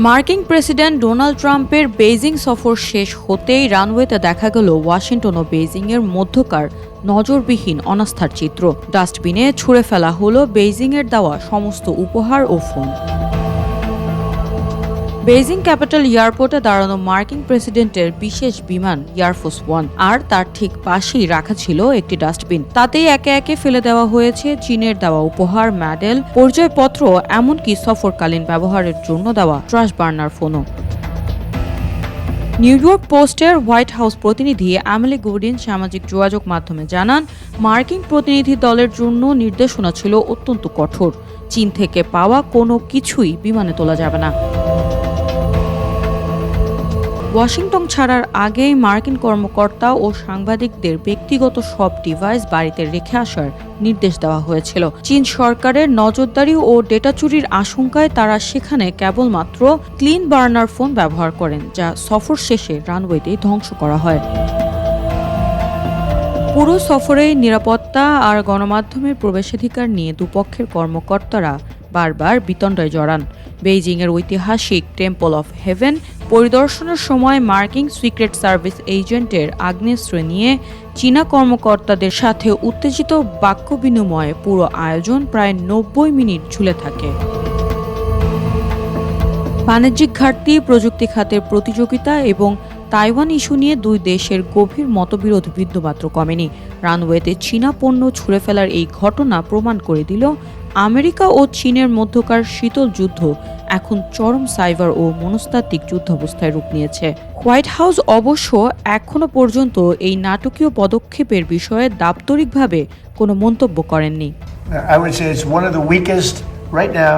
মার্কিন president Donald ট্রাম্পের Beijing সফর শেষ হতেই রানওয়েতে দেখা গেল ওয়াশিংটন ও বেইজিংয়ের মধ্যকার নজরবিহীন অনাস্থার চিত্র। ডাস্টবিনে ছুঁড়ে ফেলা হলো বেইজিংয়ের দেওয়া সমস্ত উপহার ও ফোন। বেইজিং ক্যাপিটাল এয়ারপোর্টে দাঁড়ানো মার্কিন প্রেসিডেন্টের বিশেষ বিমান এয়ারফোর্স ওয়ান, আর তার ঠিক পাশেই রাখা ছিল একটি ডাস্টবিন। তাতেই একে একে ফেলে দেওয়া হয়েছে চীনের দেওয়া উপহার, মেডেল, পরিচয়পত্র, এমনকি সফরকালীন ব্যবহারের জন্য দেওয়া ট্রাশ বার্নার ফোনও। নিউ ইয়র্ক পোস্টের হোয়াইট হাউস প্রতিনিধি অ্যামেলি গুডিন সামাজিক যোগাযোগ মাধ্যমে জানান, মার্কিন প্রতিনিধি দলের জন্য নির্দেশনা ছিল অত্যন্ত কঠোর। চীন থেকে পাওয়া কোনো কিছুই বিমানে তোলা যাবে না। ওয়াশিংটন ছাড়ার আগেই মার্কিন কর্মকর্তা ও সাংবাদিকদের ব্যক্তিগত সব ডিভাইস বাড়িতে রেখে আসার নির্দেশ দেওয়া হয়েছিল। চীন সরকারের নজরদারি ও ডেটা চুরির আশঙ্কায় তারা সেখানে কেবলমাত্র ক্লিন বার্নার ফোন ব্যবহার করেন, যা সফর শেষে রানওয়েতেই ধ্বংস করা হয়। পুরো সফরে নিরাপত্তা আর গণমাধ্যমের প্রবেশাধিকার নিয়ে দুপক্ষের কর্মকর্তারা বারবার বিতণ্ডায় জড়ান। বেইজিংয়ের ঐতিহাসিক টেম্পল অফ হেভেন পরিদর্শনের সময় মার্কিন সিক্রেট সার্ভিস এজেন্টের আগ্নেয়াস্ত্র নিয়ে চীনা কর্মকর্তাদের সাথে উত্তেজিত বাক্য বিনিময়ে পুরো আয়োজন প্রায় 90 মিনিট ঝুলে থাকে। বাণিজ্যিক ঘাটতি, প্রযুক্তি খাতের প্রতিযোগিতা এবং তাইওয়ান ইস্যু নিয়ে দুই দেশের গভীর মতবিরোধ বিন্দুমাত্র কমেনি। রানওয়েতে চীনা পণ্য ছুঁড়ে ফেলার এই ঘটনা প্রমাণ করে দিল, আমেরিকা ও চীনের মধ্যকার শীতল যুদ্ধ এখন চরম সাইবার ও মনস্তাত্ত্বিক যুদ্ধাবস্থায় রূপ নিয়েছে। হোয়াইট হাউস অবশ্য এখনো পর্যন্ত এই নাটকীয় পদক্ষেপের বিষয়ে দাপ্তরিকভাবে কোনো মন্তব্য করেননি। I would say it's one of the weakest right now